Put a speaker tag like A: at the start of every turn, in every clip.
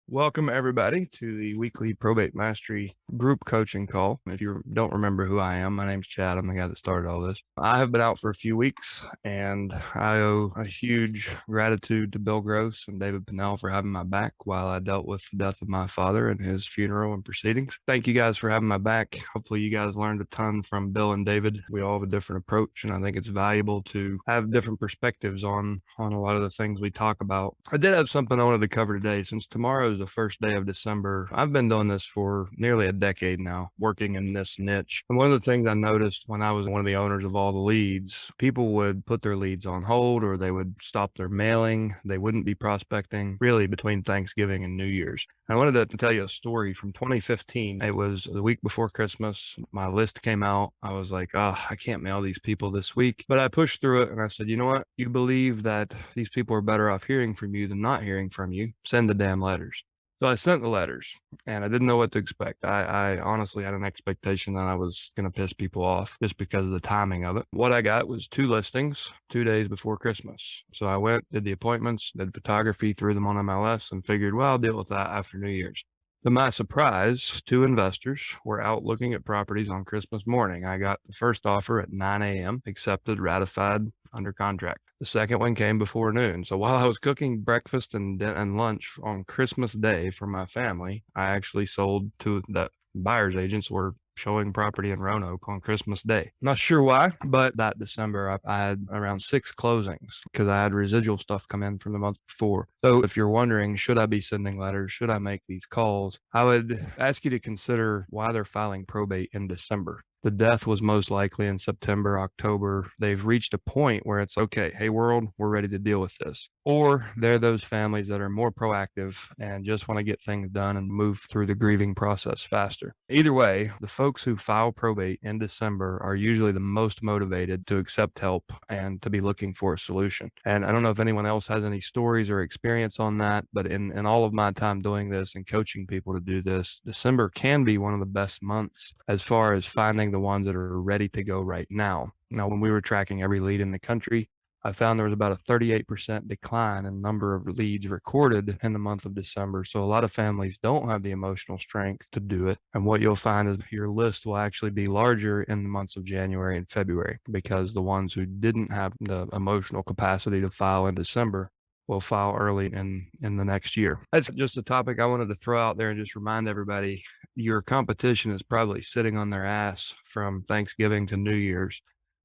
A: Welcome, everybody, to the weekly Probate Mastery group coaching call. If you don't remember who I am, my name's Chad. I'm the guy that started all this. I have been out for a few weeks, and I owe a huge gratitude to Bill Gross and David Pinnell for having my back while I dealt with the death of my father and his funeral and proceedings. Thank you guys for having my back. Hopefully, you guys learned a ton from Bill and David. We all have a different approach, and I think it's valuable to have different perspectives on a lot of the things we talk about. I did have something I wanted to cover today. Since tomorrow is the first day of December, I've been doing this for nearly a decade now, working in this niche. And one of the things I noticed when I was one of the owners of all the leads, people would put their leads on hold or they would stop their mailing. They wouldn't be prospecting really between Thanksgiving and New Year's. I wanted to tell you a story from 2015. It was the week before Christmas. My list came out. I was like, I can't mail these people this week. But I pushed through it and I said, you know what? You believe that these people are better off hearing from you than not hearing from you. Send the damn letters. So I sent the letters and I didn't know what to expect. I honestly had an expectation that I was going to piss people off just because of the timing of it. What I got was 2 listings 2 days before Christmas. So I went, did the appointments, did photography, threw them on MLS and figured, well, I'll deal with that after New Year's. To my surprise, 2 investors were out looking at properties on Christmas morning. I got the first offer at 9 a.m., accepted, ratified, under contract. The second one came before noon. So while I was cooking breakfast and lunch on Christmas Day for my family, I actually sold to that buyer's agents were showing property in Roanoke on Christmas Day. Not sure why, but that December I had around 6 closings because I had residual stuff come in from the month before. So if you're wondering, should I be sending letters? Should I make these calls? I would ask you to consider why they're filing probate in December. The death was most likely in September, October. They've reached a point where it's okay, hey world, we're ready to deal with this. Or they're those families that are more proactive and just want to get things done and move through the grieving process faster. Either way, the folks who file probate in December are usually the most motivated to accept help and to be looking for a solution. And I don't know if anyone else has any stories or experience on that, but in all of my time doing this and coaching people to do this, December can be one of the best months as far as finding the ones that are ready to go right now. Now, when we were tracking every lead in the country, I found there was about a 38% decline in number of leads recorded in the month of December. So a lot of families don't have the emotional strength to do it. And what you'll find is your list will actually be larger in the months of January and February because the ones who didn't have the emotional capacity to file in December will file early in the next year. That's just a topic I wanted to throw out there and just remind everybody your competition is probably sitting on their ass from Thanksgiving to New Year's.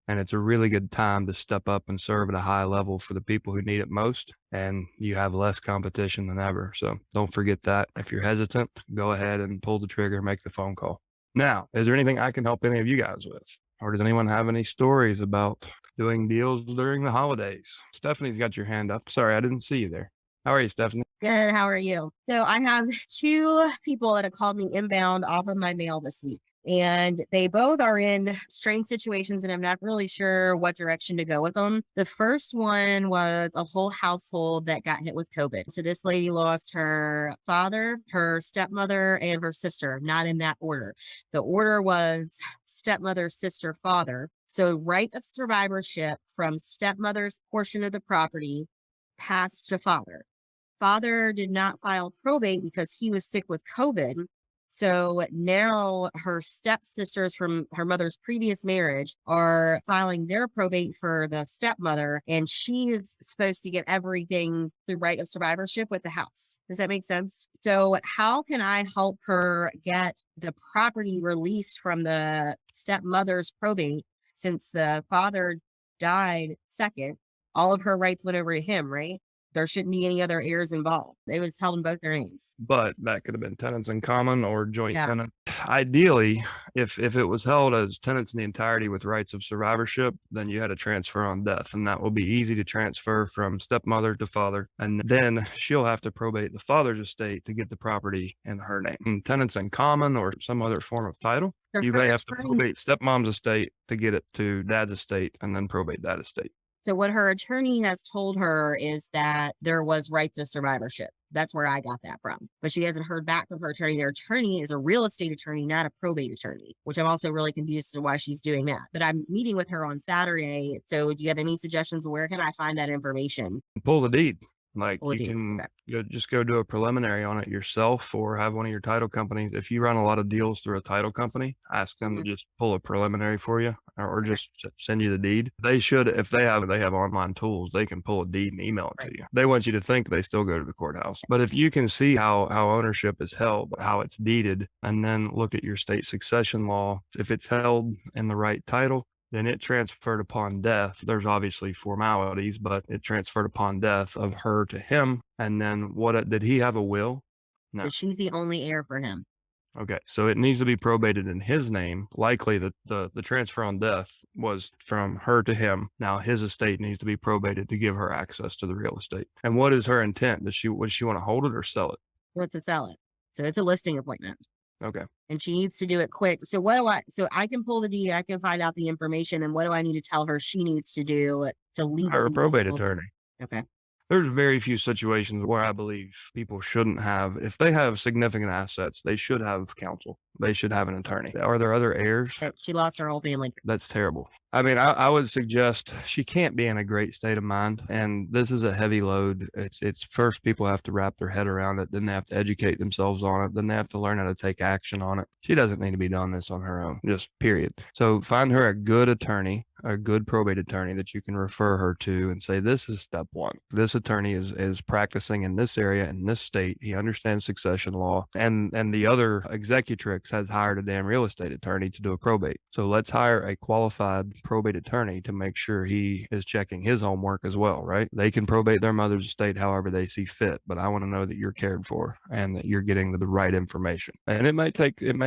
A: And it's a really good time to step up and serve at a high level for the people who need it most. And you have less competition than ever. So don't forget that. If you're hesitant, go ahead and pull the trigger, make the phone call. Now, is there anything I can help any of you guys with? Or does anyone have any stories about doing deals during the holidays? Stephanie's got your hand up. Sorry, I didn't see you there. How are you, Stephanie?
B: Good. How are you? So I have 2 people that have called me inbound off of my mail this week. And they both are in strange situations, and I'm not really sure what direction to go with them. The first one was a whole household that got hit with COVID. So this lady lost her father, her stepmother, and her sister, not in that order. The order was stepmother, sister, father. So right of survivorship from stepmother's portion of the property passed to father. Father did not file probate because he was sick with COVID. So now her stepsisters from her mother's previous marriage are filing their probate for the stepmother, and she is supposed to get everything through right of survivorship with the house. Does that make sense? So how can I help her get the property released from the stepmother's probate since the father died second? All of her rights went over to him, right? There shouldn't be any other heirs involved. It was held in both their names.
A: But that could have been tenants in common or joint
B: Yeah.
A: tenant. Ideally, if it was held as tenants in the entirety with rights of survivorship, then you had a transfer on death, and that will be easy to transfer from stepmother to father. And then she'll have to probate the father's estate to get the property in her name. And tenants in common or some other form of title, you may have to probate stepmom's estate to get it to dad's estate and then probate that estate.
B: So what her attorney has told her is that there was rights of survivorship. That's where I got that from. But she hasn't heard back from her attorney. Their attorney is a real estate attorney, not a probate attorney, which I'm also really confused as to why she's doing that. But I'm meeting with her on Saturday. So do you have any suggestions? Where can I find that information?
A: Pull the deed. Like
B: Or
A: you
B: do
A: can
B: okay.
A: just go do a preliminary on it yourself or have one of your title companies. If you run a lot of deals through a title company, ask them to
B: Mhm.
A: just pull a preliminary for you or
B: Okay.
A: just send you the deed. They should, if they have online tools, they can pull a deed and email it
B: Right.
A: to you. They want you to think they still go to the courthouse. But if you can see how ownership is held, how it's deeded, and then look at your state succession law, if it's held in the right title, then it transferred upon death. There's obviously formalities, but it transferred upon death of her to him. And then did he have a will? No.
B: But she's the only heir for him.
A: Okay. So it needs to be probated in his name. Likely the transfer on death was from her to him. Now his estate needs to be probated to give her access to the real estate. And what is her intent? Would she want to hold it or sell it?
B: He wants to sell it. So it's a listing appointment.
A: Okay.
B: And she needs to do it quick. So I can pull the deed, I can find out the information, and what do I need to tell her she needs to do to
A: Hire a
B: legally be
A: probate
B: able to?
A: attorney.
B: Okay.
A: There's very few situations where I believe people shouldn't have, if they have significant assets, they should have counsel. They should have an attorney. Are there other heirs?
B: She lost her whole family.
A: That's terrible. I mean, I would suggest she can't be in a great state of mind. And this is a heavy load. It's first people have to wrap their head around it. Then they have to educate themselves on it. Then they have to learn how to take action on it. She doesn't need to be doing this on her own, just period. So find her a good attorney, a good probate attorney that you can refer her to and say, this is step one. This attorney is practicing in this area, in this state. He understands succession law. And the other executrix has hired a damn real estate attorney to do a probate. So let's hire a qualified probate attorney to make sure he is checking his homework as well, right? They can probate their mother's estate however they see fit, but I want to know that you're cared for and that you're getting the right information. And it may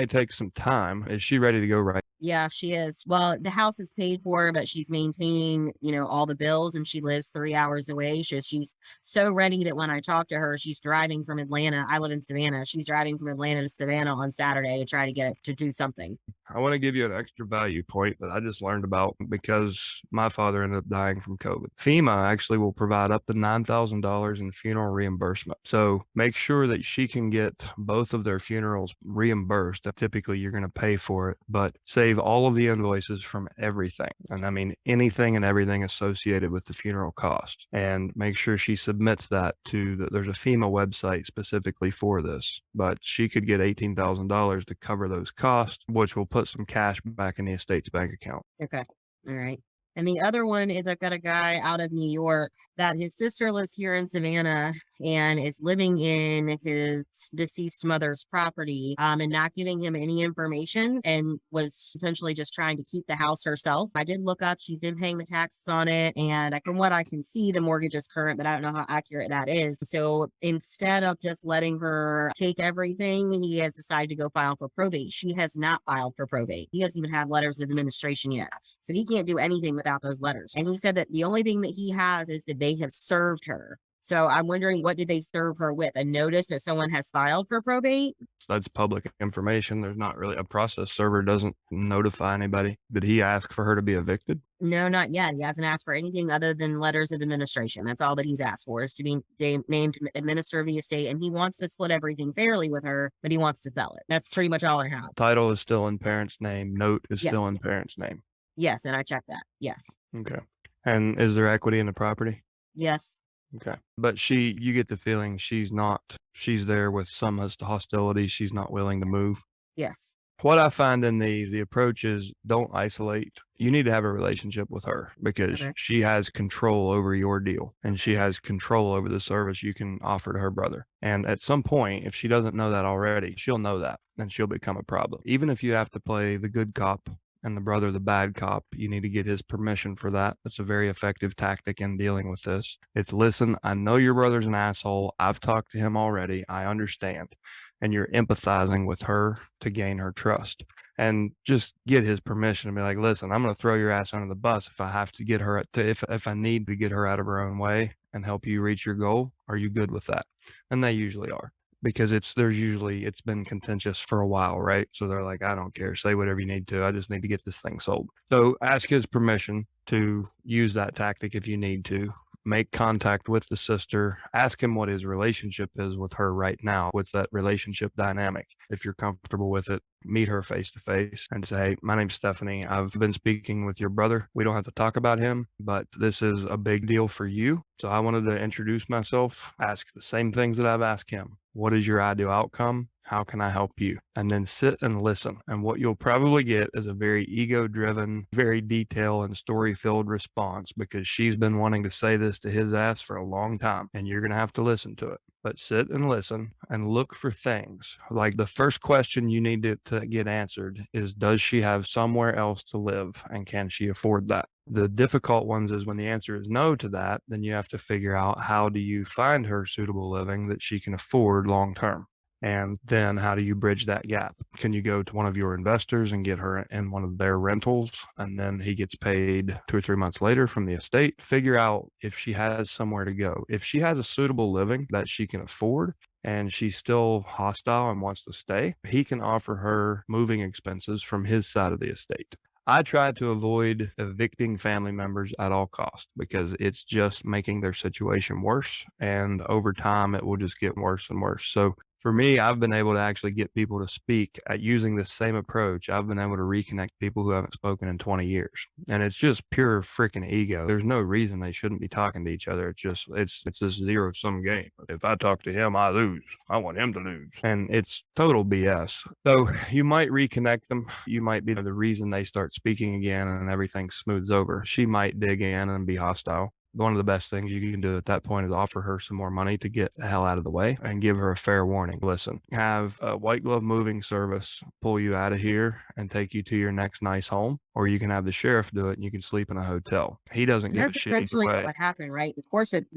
A: take some time. Is she ready to go right?
B: Yeah, she is. Well, the house is paid for, but she's maintaining, all the bills, and she lives 3 hours away. She's so ready that when I talk to her, she's driving from Atlanta. I live in Savannah. She's driving from Atlanta to Savannah on Saturday to try to get it to do something.
A: I want to give you an extra value point that I just learned about because my father ended up dying from COVID. FEMA actually will provide up to $9,000 in funeral reimbursement. So make sure that she can get both of their funerals reimbursed. Typically, you're going to pay for it, but save all of the invoices from everything. And I mean, anything and everything associated with the funeral cost. And make sure she submits that there's a FEMA website specifically for this, but she could get $18,000 to cover those costs, which will put some cash back in the estate's bank account.
B: Okay. All right. And the other one is I've got a guy out of New York that his sister lives here in Savannah and is living in his deceased mother's property, and not giving him any information, and was essentially just trying to keep the house herself. I did look up, she's been paying the taxes on it, and from what I can see, the mortgage is current, but I don't know how accurate that is. So instead of just letting her take everything, he has decided to go file for probate. She has not filed for probate. He doesn't even have letters of administration yet. So he can't do anything without those letters. And he said that the only thing that he has is that they have served her. So I'm wondering, what did they serve her with? A notice that someone has filed for probate?
A: That's public information. There's not really a process server doesn't notify anybody. Did he ask for her to be evicted?
B: No, not yet. He hasn't asked for anything other than letters of administration. That's all that he's asked for, is to be named administrator of the estate. And he wants to split everything fairly with her, but he wants to sell it. That's pretty much all I have.
A: Title is still in parent's name. Note is
B: Yes.
A: still in parent's name.
B: Yes, and I checked that. Yes.
A: Okay. And is there equity in the property?
B: Yes.
A: Okay. But you get the feeling she's there with some hostility. She's not willing to move.
B: Yes.
A: What I find in the approach is don't isolate. You need to have a relationship with her because
B: Okay.
A: she has control over your deal and she has control over the service you can offer to her brother. And at some point, if she doesn't know that already, she'll know that and she'll become a problem. Even if you have to play the good cop and the brother the bad cop, you need to get his permission for that. That's a very effective tactic in dealing with this. It's, listen, I know your brother's an asshole. I've talked to him already. I understand. And you're empathizing with her to gain her trust. And just get his permission and be like, listen, I'm going to throw your ass under the bus if I have to get her if I need to get her out of her own way and help you reach your goal. Are you good with that? And they usually are, because it's been contentious for a while, right? So they're like, I don't care, say whatever you need to. I just need to get this thing sold. So ask his permission to use that tactic if you need to. make contact with the sister, ask him what his relationship is with her right now. What's that relationship dynamic? If you're comfortable with it, meet her face to face and say, hey, my name's Stephanie. I've been speaking with your brother. We don't have to talk about him, but this is a big deal for you. So I wanted to introduce myself, ask the same things that I've asked him. What is your ideal outcome? How can I help you? And then sit and listen. And what you'll probably get is a very ego-driven, very detailed and story-filled response because she's been wanting to say this to his ass for a long time, and you're going to have to listen to it. But sit and listen and look for things. Like the first question you need to get answered is, does she have somewhere else to live and can she afford that? The difficult ones is when the answer is no to that, then you have to figure out how do you find her suitable living that she can afford long term. And then how do you bridge that gap? Can you go to one of your investors and get her in one of their rentals? And then he gets paid 2 or 3 months later from the estate. Figure out if she has somewhere to go. If she has a suitable living that she can afford and she's still hostile and wants to stay, he can offer her moving expenses from his side of the estate. I try to avoid evicting family members at all costs because it's just making their situation worse. And over time, it will just get worse and worse. So for me, I've been able to actually get people to speak at using this same approach. I've been able to reconnect people who haven't spoken in 20 years. And it's just pure freaking ego. There's no reason they shouldn't be talking to each other. It's this zero sum game. If I talk to him, I lose. I want him to lose. And it's total BS. So you might reconnect them. You might be the reason they start speaking again and everything smooths over. She might dig in and be hostile. One of the best things you can do at that point is offer her some more money to get the hell out of the way and give her a fair warning. Listen, have a white glove moving service pull you out of here and take you to your next nice home, or you can have the sheriff do it and you can sleep in a hotel. He doesn't give a
B: That's
A: shit either
B: essentially what
A: way.
B: would happen, right? The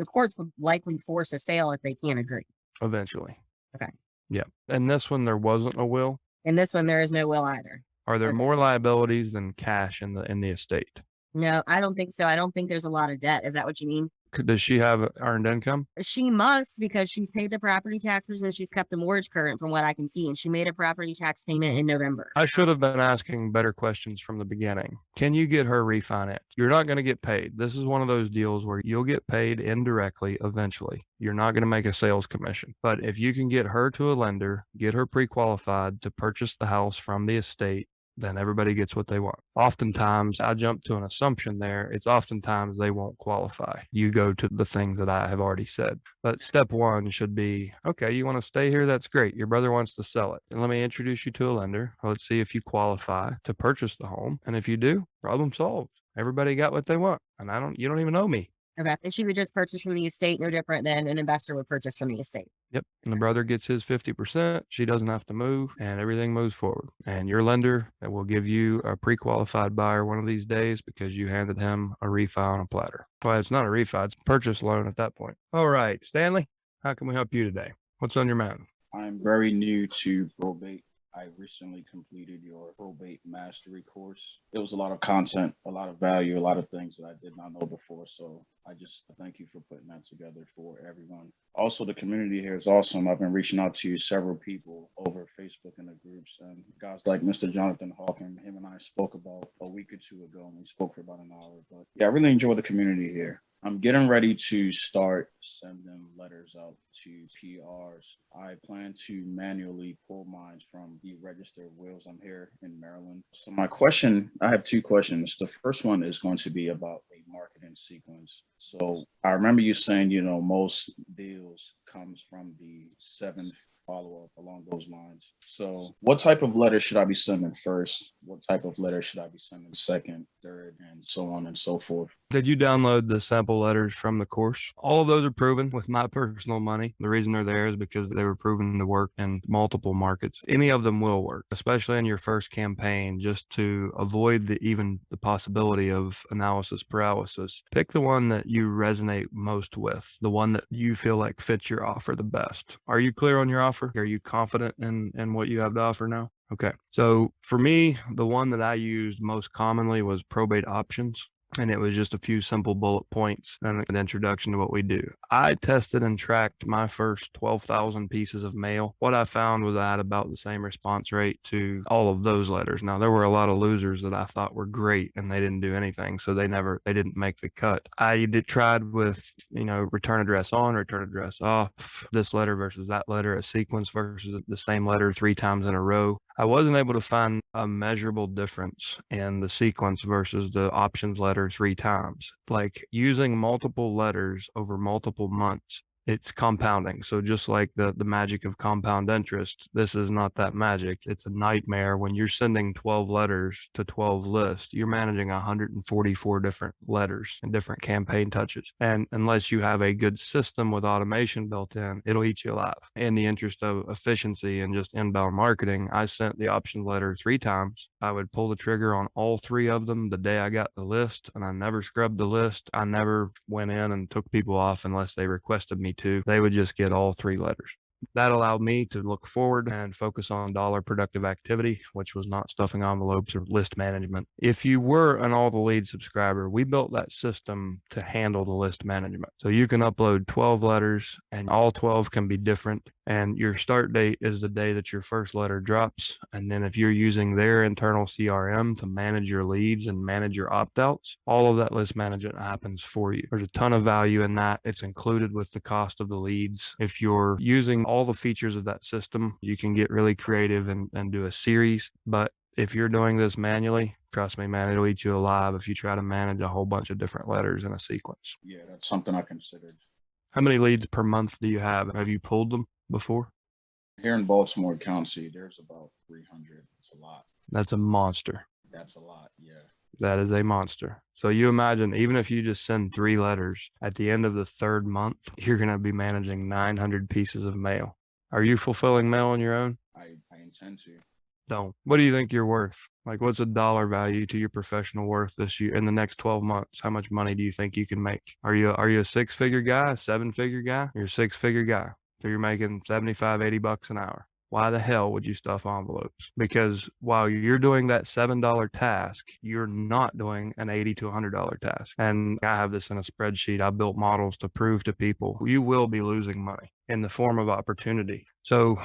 B: courts would likely force a sale if they can't agree.
A: Eventually.
B: Okay.
A: Yeah. And this one, there wasn't a will.
B: In this one, there is no will either.
A: Are there
B: Okay.
A: more liabilities than cash in the estate?
B: No, I don't think so. I don't think there's a lot of debt. Is that what you mean?
A: Does she have earned income?
B: She must, because she's paid the property taxes and she's kept the mortgage current from what I can see. And she made a property tax payment in November.
A: I should have been asking better questions from the beginning. Can you get her refinanced? You're not going to get paid. This is one of those deals where you'll get paid indirectly eventually. You're not going to make a sales commission. But if you can get her to a lender, get her pre-qualified to purchase the house from the estate, then everybody gets what they want. Oftentimes, I jump to an assumption there. It's oftentimes they won't qualify. You go to the things that I have already said. But step one should be, okay, you want to stay here? That's great. Your brother wants to sell it. And let me introduce you to a lender. Let's see if you qualify to purchase the home. And if you do, problem solved. Everybody got what they want. And you don't even know me.
B: Okay. And she would just purchase from the estate, no different than an investor would purchase from the estate.
A: Yep. And the brother gets his 50%. She doesn't have to move and everything moves forward. And your lender will give you a pre-qualified buyer one of these days because you handed him a refi on a platter. Well, it's not a refi, it's a purchase loan at that point. All right, Stanley, how can we help you today? What's on your mind?
C: I'm very new to probate. I recently completed your probate mastery course. It was a lot of content, a lot of value, a lot of things that I did not know before. So I just thank you for putting that together for everyone. Also, the community here is awesome. I've been reaching out to several people over Facebook in the groups, and guys like Mr. Jonathan Hawking, him and I spoke about a week or two ago, and we spoke for about an hour. But yeah, I really enjoy the community here. I'm getting ready to start sending letters out to PRs. I plan to manually pull mine from the register of wills. I'm here in Maryland. So I have two questions. The first one is going to be about a marketing sequence. So I remember you saying, most deals comes from the 7th follow-up along those lines. So what type of letter should I be sending first? What type of letter should I be sending second, third, and so on and so forth?
A: Did you download the sample letters from the course? All of those are proven with my personal money. The reason they're there is because they were proven to work in multiple markets. Any of them will work, especially in your first campaign, just to avoid even the possibility of analysis paralysis. Pick the one that you resonate most with, the one that you feel like fits your offer the best. Are you clear on your offer? Are you confident in what you have to offer now? Okay. So for me, the one that I used most commonly was probate options. And it was just a few simple bullet points and an introduction to what we do. I tested and tracked my first 12,000 pieces of mail. What I found was I had about the same response rate to all of those letters. Now, there were a lot of losers that I thought were great and they didn't do anything. So they didn't make the cut. I tried with, return address on, return address off, this letter versus that letter, a sequence versus the same letter 3 times in a row. I wasn't able to find a measurable difference in the sequence versus the options letter 3 times. Like using multiple letters over multiple months, it's compounding. So just like the magic of compound interest, this is not that magic. It's a nightmare. When you're sending 12 letters to 12 lists, you're managing 144 different letters and different campaign touches. And unless you have a good system with automation built in, it'll eat you alive. In the interest of efficiency and just inbound marketing, I sent the option letter 3 times. I would pull the trigger on all 3 of them the day I got the list, and I never scrubbed the list. I never went in and took people off unless they requested me to. They would just get all 3 letters. That allowed me to look forward and focus on dollar productive activity, which was not stuffing envelopes or list management. If you were an All the Leads subscriber, we built that system to handle the list management. So you can upload 12 letters and all 12 can be different. And your start date is the day that your first letter drops. And then if you're using their internal CRM to manage your leads and manage your opt-outs, all of that list management happens for you. There's a ton of value in that. It's included with the cost of the leads. If you're using all the features of that system, you can get really creative and do a series. But if you're doing this manually, trust me, man, it'll eat you alive if you try to manage a whole bunch of different letters in a sequence.
C: Yeah, that's something I considered.
A: How many leads per month do you have? Have you pulled them before?
C: Here in Baltimore County, there's about 300. It's a lot.
A: That's a monster.
C: That's a lot, yeah.
A: That is a monster. So you imagine, even if you just send 3 letters, at the end of the 3rd month, you're going to be managing 900 pieces of mail. Are you fulfilling mail on your own?
C: I intend to.
A: Don't. What do you think you're worth? Like, what's a dollar value to your professional worth this year in the next 12 months? How much money do you think you can make? Are you a 6-figure guy, a 7-figure guy? You're a 6-figure guy. So you're making 75, 80 bucks an hour. Why the hell would you stuff envelopes? Because while you're doing that $7 task, you're not doing an $80 to $100 task. And I have this in a spreadsheet. I built models to prove to people you will be losing money in the form of opportunity. So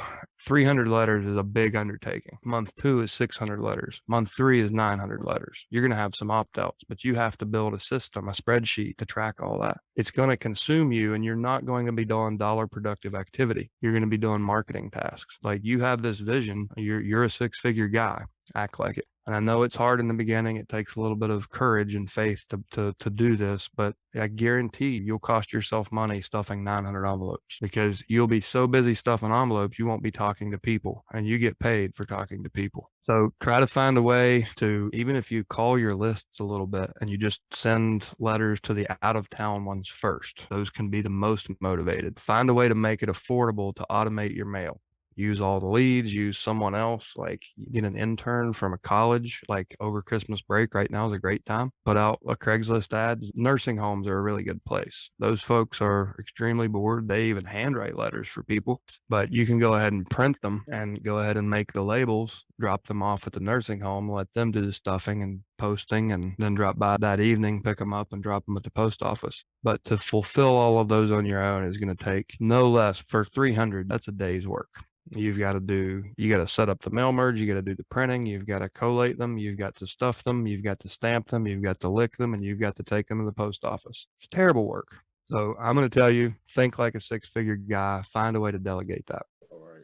A: 300 letters is a big undertaking. Month 2 is 600 letters. Month 3 is 900 letters. You're going to have some opt-outs, but you have to build a system, a spreadsheet to track all that. It's going to consume you, and you're not going to be doing dollar productive activity. You're going to be doing marketing tasks. Like, you have this vision. You're a 6-figure guy. Act like it. And I know it's hard in the beginning. It takes a little bit of courage and faith to do this, but I guarantee you'll cost yourself money stuffing 900 envelopes, because you'll be so busy stuffing envelopes, you won't be talking to people, and you get paid for talking to people. So try to find a way to, even if you call your lists a little bit and you just send letters to the out of town ones first, those can be the most motivated. Find a way to make it affordable to automate your mail. Use all the leads, use someone else, like get an intern from a college, like over Christmas break. Right now is a great time. Put out a Craigslist ad. Nursing homes are a really good place. Those folks are extremely bored. They even handwrite letters for people, but you can go ahead and print them and go ahead and make the labels, drop them off at the nursing home, let them do the stuffing and posting, and then drop by that evening, pick them up and drop them at the post office. But to fulfill all of those on your own is going to take no less. For 300, that's a day's work. You got to set up the mail merge. You got to do the printing. You've got to collate them. You've got to stuff them. You've got to stamp them. You've got to lick them, and you've got to take them to the post office. It's terrible work. So I'm going to tell you, think like a 6-figure guy. Find a way to delegate that.
C: All right.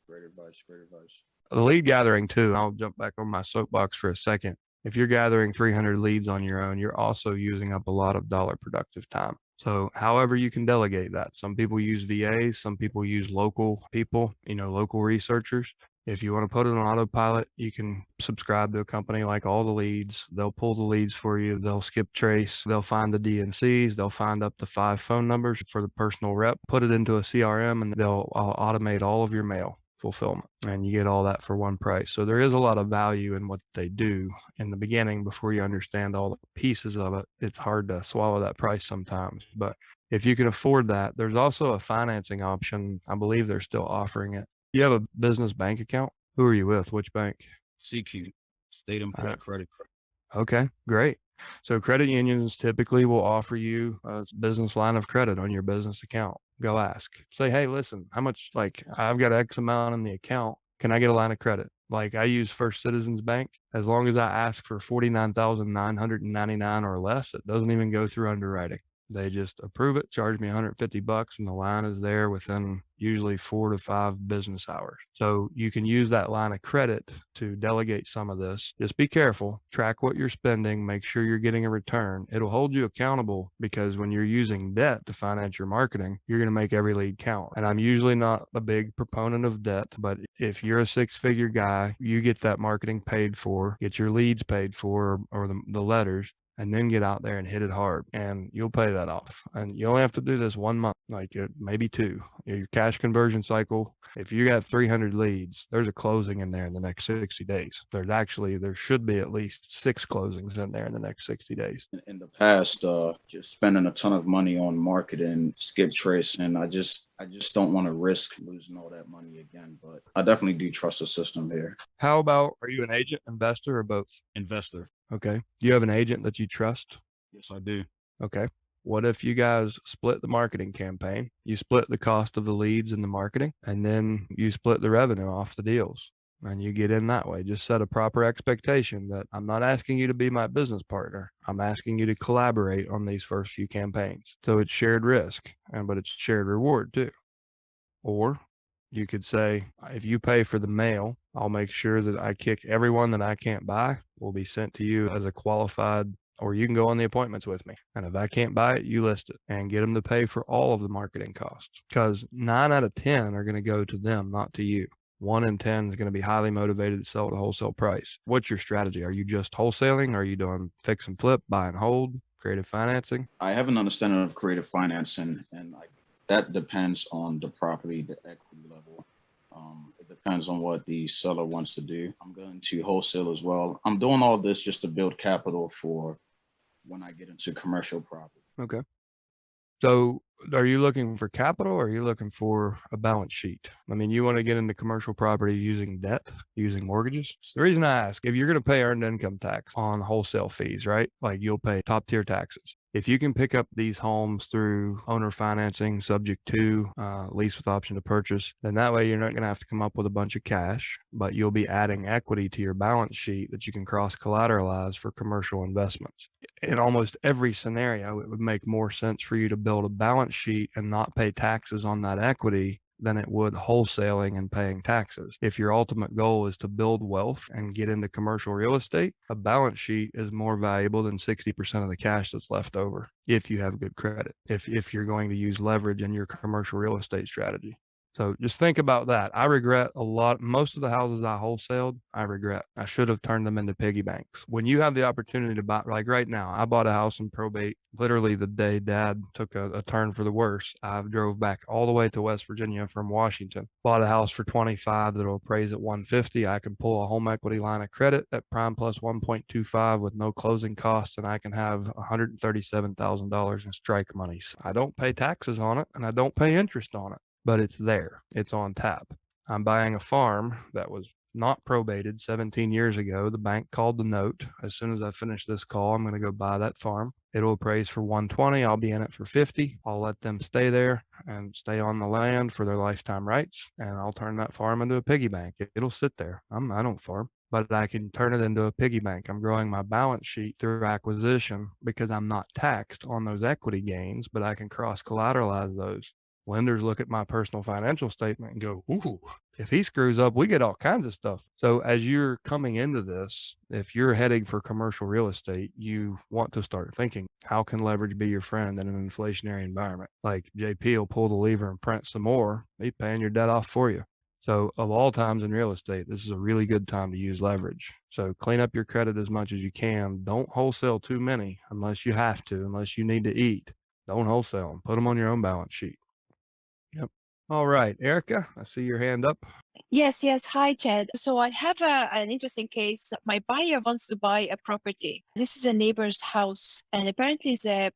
C: Great advice. Great advice.
A: The lead gathering too. I'll jump back on my soapbox for a second. If you're gathering 300 leads on your own, you're also using up a lot of dollar productive time. So however you can delegate that. Some people use VAs, some people use local people, local researchers. If you want to put it on autopilot, you can subscribe to a company like All the Leads. They'll pull the leads for you. They'll skip trace. They'll find the DNCs. They'll find up to 5 phone numbers for the personal rep, put it into a CRM, and they'll automate all of your mail fulfillment, and you get all that for one price. So there is a lot of value in what they do in the beginning. Before you understand all the pieces of it, it's hard to swallow that price sometimes. But if you can afford that, there's also a financing option. I believe they're still offering it. You have a business bank account? Who are you with? Which bank?
C: CQ, State Import Credit.
A: Okay, great. So credit unions typically will offer you a business line of credit on your business account. Go ask. Say, hey, listen, how much, like, I've got X amount in the account. Can I get a line of credit? Like, I use First Citizens Bank. As long as I ask for 49,999 or less, it doesn't even go through underwriting. They just approve it, charge me $150, and the line is there within usually 4 to 5 business hours. So you can use that line of credit to delegate some of this. Just be careful, track what you're spending, make sure you're getting a return. It'll hold you accountable, because when you're using debt to finance your marketing, you're going to make every lead count. And I'm usually not a big proponent of debt, but if you're a 6-figure guy, you get that marketing paid for, get your leads paid for, or the letters, and then get out there and hit it hard, and you'll pay that off. And you only have to do this 1 month, like maybe 2. Your cash conversion cycle, if you got 300 leads, there's a closing in there in the next 60 days. There should be at least 6 closings in there in the next 60 days.
C: In the past, just spending a ton of money on marketing, skip trace, and I just don't want to risk losing all that money again. But I definitely do trust the system here.
A: How about, are you an agent, investor, or both?
D: Investor.
A: Okay. You have an agent that you trust?
D: Yes, I do.
A: Okay. What if you guys split the marketing campaign? You split the cost of the leads and the marketing, and then you split the revenue off the deals, and you get in that way. Just set a proper expectation that I'm not asking you to be my business partner. I'm asking you to collaborate on these first few campaigns. So it's shared risk, but it's shared reward too. Or you could say, if you pay for the mail, I'll make sure that I kick everyone that I can't buy will be sent to you as a qualified, or you can go on the appointments with me. And if I can't buy it, you list it and get them to pay for all of the marketing costs, because 9 out of 10 are going to go to them, not to you. 1 in 10 is going to be highly motivated to sell at a wholesale price. What's your strategy? Are you just wholesaling? Are you doing fix and flip, buy and hold, creative financing?
C: I have an understanding of creative financing, and that depends on the property, the equity level. It depends on what the seller wants to do. I'm going to wholesale as well. I'm doing all this just to build capital for when I get into commercial property.
A: Okay. So are you looking for capital, or are you looking for a balance sheet? I mean, you want to get into commercial property using debt, using mortgages? The reason I ask, if you're going to pay earned income tax on wholesale fees, right? Like, you'll pay top tier taxes. If you can pick up these homes through owner financing, subject to lease with option to purchase, then that way you're not going to have to come up with a bunch of cash, but you'll be adding equity to your balance sheet that you can cross collateralize for commercial investments. In almost every scenario, it would make more sense for you to build a balance sheet and not pay taxes on that equity than it would wholesaling and paying taxes. If your ultimate goal is to build wealth and get into commercial real estate, a balance sheet is more valuable than 60% of the cash that's left over, if you have good credit, if you're going to use leverage in your commercial real estate strategy. So just think about that. I regret most of the houses I wholesaled, I regret. I should have turned them into piggy banks. When you have the opportunity to buy, like right now, I bought a house in probate literally the day Dad took a turn for the worse. I drove back all the way to West Virginia from Washington, bought a house for 25 that'll appraise at 150. I can pull a home equity line of credit at prime plus 1.25 with no closing costs, and I can have $137,000 in strike monies. I don't pay taxes on it, and I don't pay interest on it, but it's there. It's on tap. I'm buying a farm that was not probated 17 years ago. The bank called the note. As soon as I finish this call, I'm going to go buy that farm. It'll appraise for 120. I'll be in it for 50. I'll let them stay there and stay on the land for their lifetime rights, and I'll turn that farm into a piggy bank. It'll sit there. I don't farm, but I can turn it into a piggy bank. I'm growing my balance sheet through acquisition because I'm not taxed on those equity gains, but I can cross collateralize those. Lenders look at my personal financial statement and go, ooh, if he screws up, we get all kinds of stuff. So as you're coming into this, if you're heading for commercial real estate, you want to start thinking, how can leverage be your friend in an inflationary environment? Like, JP will pull the lever and print some more. He's paying your debt off for you. So of all times in real estate, this is a really good time to use leverage. So clean up your credit as much as you can. Don't wholesale too many unless you have to, unless you need to eat. Don't wholesale them. Put them on your own balance sheet. Yep. All right, Erica, I see your hand up.
D: Yes, yes. Hi, Chad. So I have an interesting case. My buyer wants to buy a property. This is a neighbor's house, and apparently the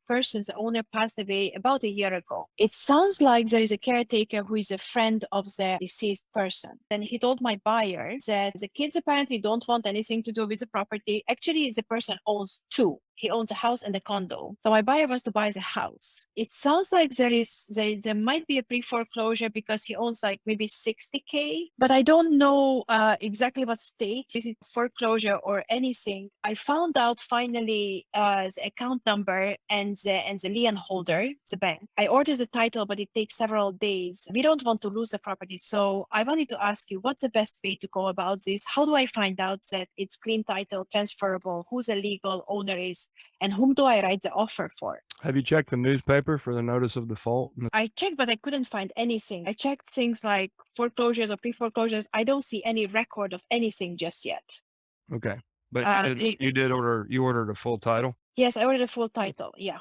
D: owner passed away about a year ago. It sounds like there is a caretaker who is a friend of the deceased person. And he told my buyer that the kids apparently don't want anything to do with the property. Actually, the person owns two. He owns a house and a condo. So my buyer wants to buy the house. It sounds like there might be a pre-foreclosure because he owns like maybe 60K, but I don't know exactly what state. Is it foreclosure or anything? I found out finally the account number and the lien holder, the bank. I ordered the title, but it takes several days. We don't want to lose the property. So I wanted to ask you, what's the best way to go about this? How do I find out that it's clean title, transferable, who the legal owner is? And whom do I write the offer for?
A: Have you checked the newspaper for the notice of default?
D: I checked, but I couldn't find anything. I checked things like foreclosures or pre-foreclosures. I don't see any record of anything just yet.
A: Okay. But you ordered a full title?
D: Yes, I ordered a full title. Yeah.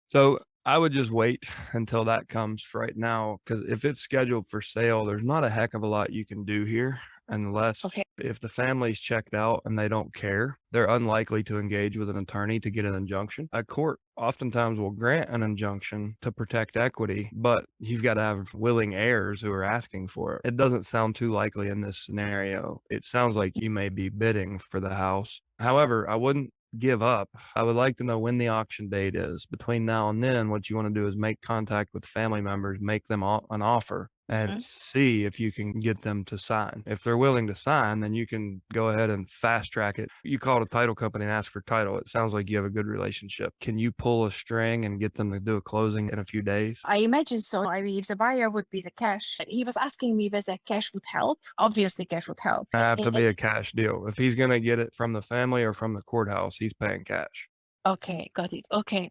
A: So I would just wait until that comes for right now, because if it's scheduled for sale, there's not a heck of a lot you can do here unless if the family's checked out and they don't care, they're unlikely to engage with an attorney to get an injunction. A court oftentimes will grant an injunction to protect equity, but you've got to have willing heirs who are asking for it. It doesn't sound too likely in this scenario. It sounds like you may be bidding for the house. However, I wouldn't give up. I would like to know when the auction date is. Between now and then, what you want to do is make contact with family members, make them an offer, and see if you can get them to sign. If they're willing to sign, then you can go ahead and fast track it. You called a title company and asked for title. It sounds like you have a good relationship. Can you pull a string and get them to do a closing in a few days?
D: I imagine so. I mean, if the buyer would be the cash, he was asking me whether cash would help. Obviously, cash would help.
A: It have to be a cash deal. If he's going to get it from the family or from the courthouse, he's paying cash.
D: Okay, got it. Okay.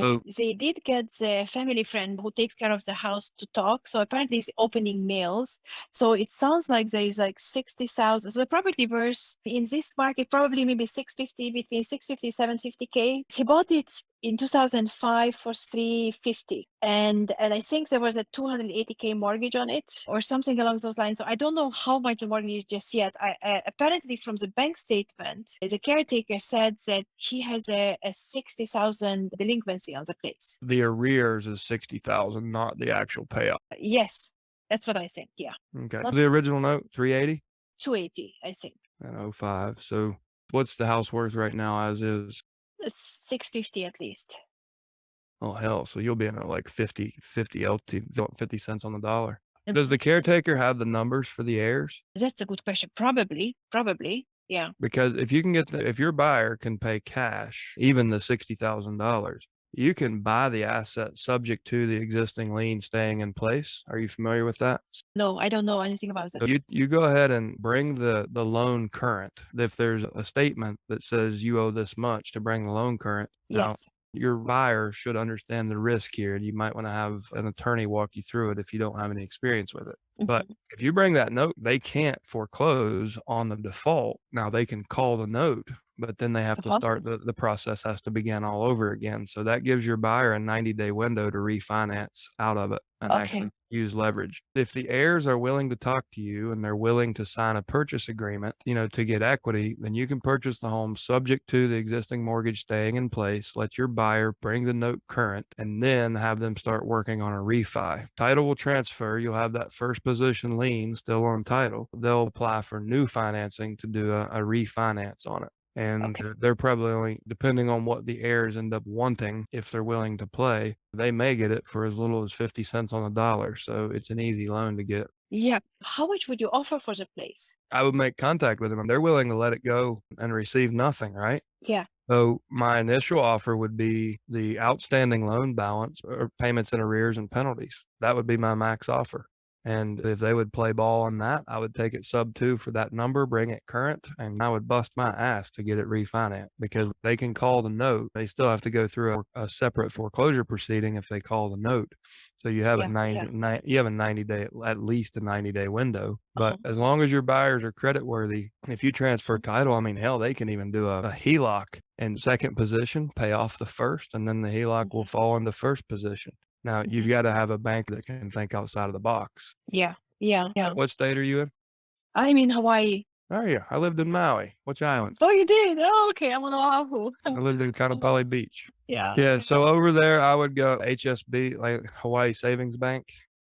A: So
D: They did get the family friend who takes care of the house to talk. So apparently he's opening mails. So it sounds like there is like 60,000. So the property worth in this market, probably maybe 650, between 650, 750K. He bought it in 2005 for 350. And I think there was a 280K mortgage on it or something along those lines. So I don't know how much the mortgage is just yet. Apparently from the bank statement, the caretaker said that he has a 60,000 delinquency on the place.
A: the arrears is 60,000, not the actual payout.
D: Yes, that's what I think. Yeah.
A: Okay.
D: Not-
A: The original note, 380
D: 280, I think.
A: and 05. So what's the house worth right now as is?
D: It's 650 at least.
A: Oh, hell. So you'll be in at like 50 LT, 50 cents on the dollar. Does the caretaker have the numbers for the heirs?
D: That's a good question. Probably. Yeah.
A: Because if you can if your buyer can pay cash, even the $60,000, you can buy the asset subject to the existing lien staying in place. Are you familiar with that?
D: No, I don't know anything about that.
A: So you go ahead and bring the loan current. If there's a statement that says you owe this much, to bring the loan current. Now,
D: Yes.
A: your buyer should understand the risk here, and you might want to have an attorney walk you through it if you don't have any experience with it. But if you bring that note, they can't foreclose on the default. Now they can call the note, but then they have to start the process has to begin all over again. So that gives your buyer a 90-day window to refinance out of it and actually use leverage. If the heirs are willing to talk to you and they're willing to sign a purchase agreement, to get equity, then you can purchase the home subject to the existing mortgage staying in place. Let your buyer bring the note current and then have them start working on a refi. Title will transfer. You'll have that first position lien still on title. They'll apply for new financing to do a refinance on it. And they're probably only, depending on what the heirs end up wanting, if they're willing to play, they may get it for as little as 50 cents on the dollar. So it's an easy loan to get.
D: Yeah. How much would you offer for the place?
A: I would make contact with them. They're willing to let it go and receive nothing, right?
D: Yeah.
A: So my initial offer would be the outstanding loan balance or payments in arrears and penalties. That would be my max offer. And if they would play ball on that, I would take it sub-2 for that number, bring it current, and I would bust my ass to get it refinanced because they can call the note. They still have to go through a separate foreclosure proceeding if they call the note. So you have a 90-day, at least a 90-day window. But as long as your buyers are creditworthy, if you transfer title, I mean, hell, they can even do a HELOC in second position, pay off the first, and then the HELOC will fall into first position. Now, you've got to have a bank that can think outside of the box.
D: Yeah. Yeah.
A: What state are you in?
D: I'm in Hawaii.
A: Oh yeah, I lived in Maui. Which island?
D: Oh, you did? Oh, okay. I'm on Oahu.
A: I lived in Kaanapali Beach.
D: Yeah.
A: Yeah, so over there I would go HSB, like Hawaii Savings Bank.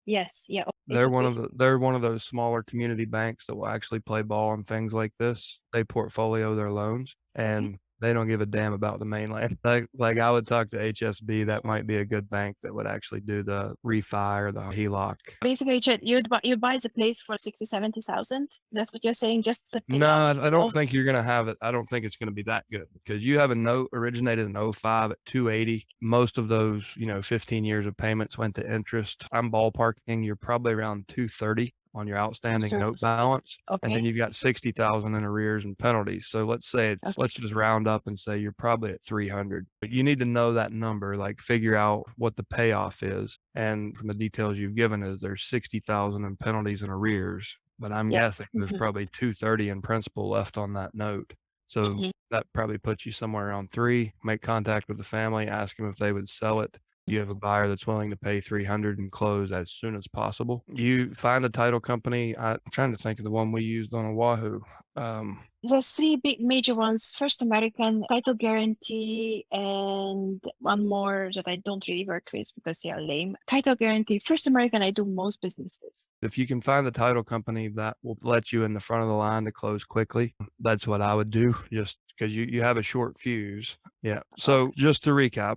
D: Yes. Yeah.
A: They're one of those smaller community banks that will actually play ball on things like this. They portfolio their loans and they don't give a damn about the mainland. Like I would talk to HSB, that might be a good bank that would actually do the refi or the HELOC.
D: Basically, Chad, you'd buy the place for 60,000-70,000. That's what you're saying, just the
A: No,
D: payoff.
A: I don't think you're gonna have it. I don't think it's gonna be that good because you have a note originated in '05 at 280. Most of those, 15 years of payments went to interest. I'm ballparking. You're probably around 230 on your outstanding
D: Sure.
A: note balance, and then
D: Okay.
A: you've got 60,000 in arrears and penalties. So let's just round up and say you're probably at 300. But you need to know that number, like figure out what the payoff is. And from the details you've given, is there's 60,000 in penalties and arrears. But I'm
D: Yeah.
A: guessing there's probably 230 in principal left on that note. So that probably puts you somewhere around 3. Make contact with the family, ask them if they would sell it. You have a buyer that's willing to pay 300 and close as soon as possible. You find a title company. I'm trying to think of the one we used on Oahu.
D: There's 3 big major ones. First American, Title Guarantee, and one more that I don't really work with because they are lame. Title Guarantee, First American, I do most business with.
A: If you can find the title company that will let you in the front of the line to close quickly, that's what I would do, just because you have a short fuse. Yeah. So just to recap,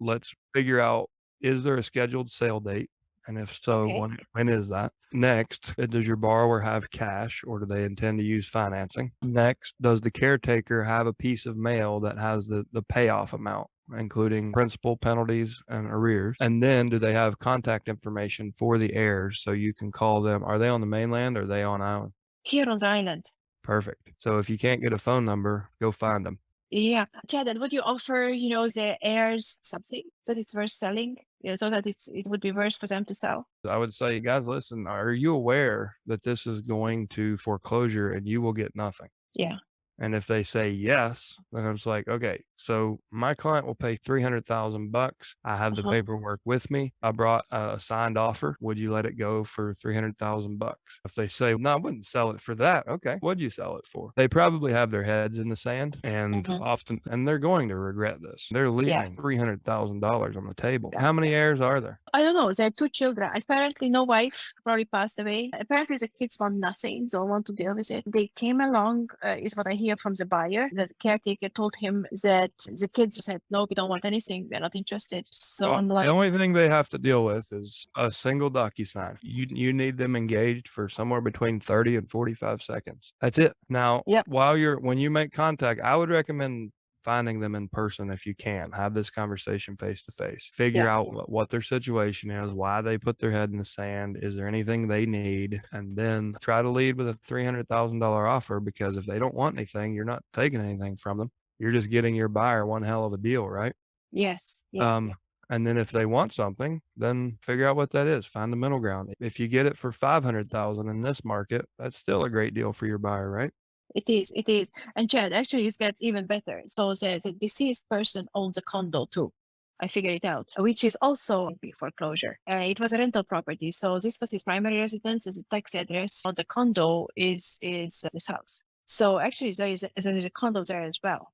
A: let's figure out, is there a scheduled sale date? And if so, when is that? Next, does your borrower have cash or do they intend to use financing? Next, does the caretaker have a piece of mail that has the payoff amount, including principal, penalties, and arrears? And then do they have contact information for the heirs so you can call them? Are they on the mainland or are they on island?
D: Here on the island.
A: Perfect. So if you can't get a phone number, go find them.
D: Yeah. Chad, and would you offer, the heirs something that it's worth selling? So that it would be worth for them to sell?
A: I would say, guys, listen, are you aware that this is going to foreclosure and you will get nothing?
D: Yeah.
A: And if they say yes, then I was like, okay, so my client will pay $300,000. I have the paperwork with me. I brought a signed offer. Would you let it go for $300,000? If they say, no, I wouldn't sell it for that. Okay. What'd you sell it for? They probably have their heads in the sand and often, and they're going to regret this. They're leaving $300,000 on the table. How many heirs are there?
D: I don't know. There are 2 children. Apparently, no wife, probably passed away. Apparently, the kids want nothing. Don't want to deal with it. They came along, is what I hear from the buyer. The caretaker told him that the kids said, no, we don't want anything. We're not interested. So I'm like,
A: the only thing they have to deal with is a single DocuSign. You need them engaged for somewhere between 30 and 45 seconds. That's it. Now, when you make contact, I would recommend finding them in person if you can. Have this conversation face to face. Figure out what their situation is, why they put their head in the sand. Is there anything they need? And then try to lead with a $300,000 offer, because if they don't want anything, you're not taking anything from them. You're just getting your buyer one hell of a deal, right?
D: Yes.
A: And then if they want something, then figure out what that is. Find the middle ground. If you get it for $500,000 in this market, that's still a great deal for your buyer, right?
D: It is. And Chad, actually, it gets even better. So the deceased person owns a condo too. I figured it out, which is also pre-foreclosure. It was a rental property. So this was his primary residence, as a tax address. The condo is this house. So actually, there is a condo there as well.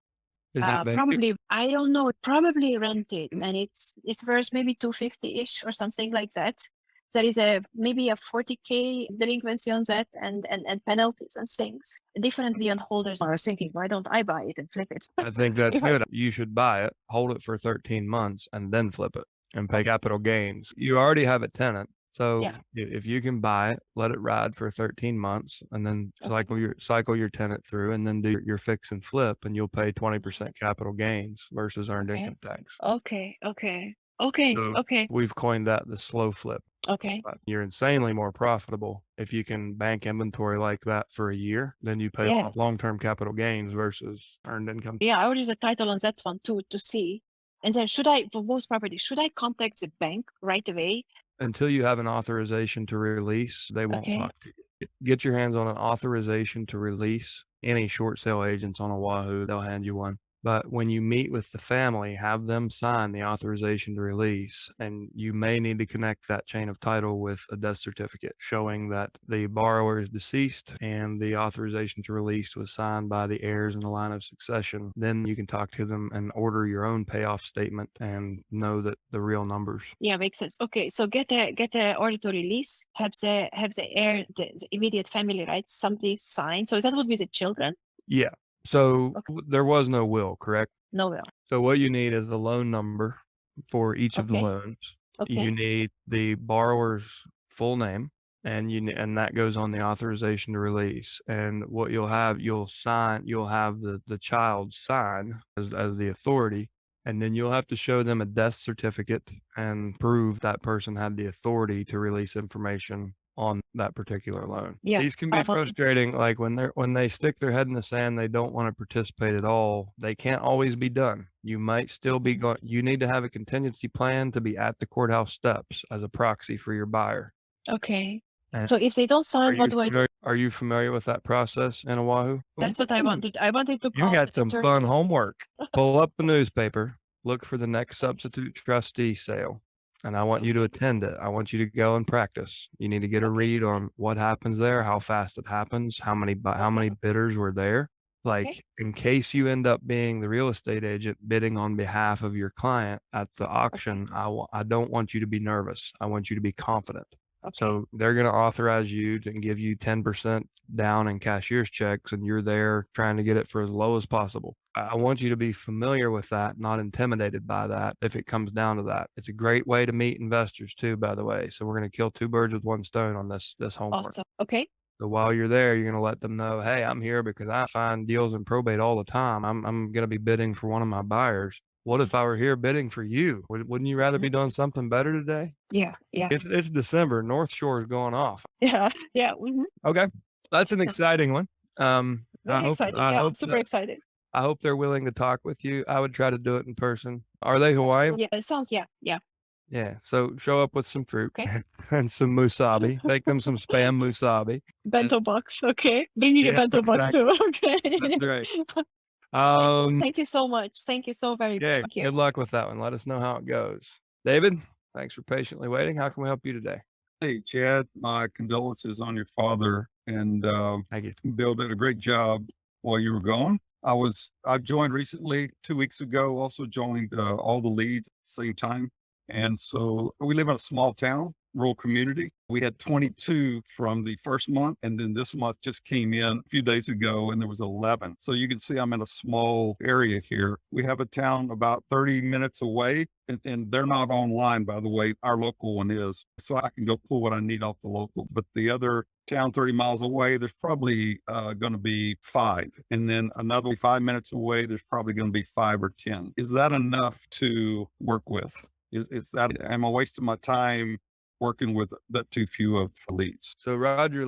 D: Probably, I don't know, probably rented, and it's worth maybe 250-ish or something like that. There is maybe a 40K delinquency on that, and penalties and things. Differently on holders. I was thinking, why don't I buy it and flip it?
A: I think that's good. You should buy it, hold it for 13 months, and then flip it and pay capital gains. You already have a tenant. So if you can buy it, let it ride for 13 months, and then cycle your tenant through, and then do your fix and flip, and you'll pay 20% capital gains versus earned income tax.
D: Okay.
A: So we've coined that the slow flip.
D: Okay.
A: You're insanely more profitable if you can bank inventory like that for a year. Then you pay off long-term capital gains versus earned income.
D: Yeah, I ordered a title on that one too to see. And then for most properties, should I contact the bank right away?
A: Until you have an authorization to release, they won't talk to you. Get your hands on an authorization to release. Any short sale agents on Oahu, they'll hand you one. But when you meet with the family, have them sign the authorization to release, and you may need to connect that chain of title with a death certificate showing that the borrower is deceased and the authorization to release was signed by the heirs in the line of succession. Then you can talk to them and order your own payoff statement and know that the real numbers.
D: Yeah, makes sense. Okay, so get a order to release, have the heir, the immediate family, right? Somebody sign. So that would be the children.
A: Yeah. So there was no will, correct?
D: No will.
A: So what you need is the loan number for each of the loans. You need the borrower's full name, and that goes on the authorization to release. And what you'll have the child sign as the authority, and then you'll have to show them a death certificate and prove that person had the authority to release information on that particular loan.
D: Yeah,
A: These can be frustrating. Like when they stick their head in the sand, they don't want to participate at all. They can't always be done. You might still be going. You need to have a contingency plan to be at the courthouse steps as a proxy for your buyer.
D: Okay.
A: And
D: so if they don't sign, what do I do?
A: Are you familiar with that process in Oahu?
D: That's what I wanted. I wanted to.
A: You got some fun homework. Pull up the newspaper. Look for the next substitute trustee sale. And I want you to attend it. I want you to go and practice. You need to get a read on what happens there, how fast it happens, how many bidders were there. Like in case you end up being the real estate agent bidding on behalf of your client at the auction, I don't want you to be nervous. I want you to be confident. So they're going to authorize you to give you 10% down in cashier's checks, and you're there trying to get it for as low as possible. I want you to be familiar with that, not intimidated by that if it comes down to that. It's a great way to meet investors too, by the way. So we're going to kill two birds with one stone on this homework.
D: Awesome. Okay.
A: So while you're there, you're going to let them know, hey, I'm here because I find deals in probate all the time. I'm going to be bidding for one of my buyers. What if I were here bidding for you? Wouldn't you rather be doing something better today?
D: Yeah.
A: It's December. North Shore is going off.
D: Yeah. Mm-hmm.
A: Okay. That's an exciting one.
D: Excited. I'm super excited.
A: I hope they're willing to talk with you. I would try to do it in person. Are they Hawaiian?
D: Yeah, it sounds, yeah.
A: Yeah. So show up with some fruit and some musabi. Take them some spam musabi.
D: Bento box. Okay. Bring me a bento box too. Okay.
A: That's right.
D: Thank you so much. Thank you so very much.
A: Good luck with that one. Let us know how it goes. David, thanks for patiently waiting. How can we help you today?
E: Hey, Chad, my condolences on your father, and
A: Thank you.
E: Bill did a great job while you were gone. I joined recently 2 weeks ago, also joined all the leads at the same time. And so we live in a small town, rural community. We had 22 from the first month, and then this month just came in a few days ago, and there was 11. So you can see I'm in a small area here. We have a town about 30 minutes away, and they're not online, by the way. Our local one is. So I can go pull what I need off the local. But the other town 30 miles away, there's probably going to be 5. And then another 5 minutes away, there's probably going to be 5 or 10. Is that enough to work with? Am I wasting my time working with that too few of leads?
A: So Roger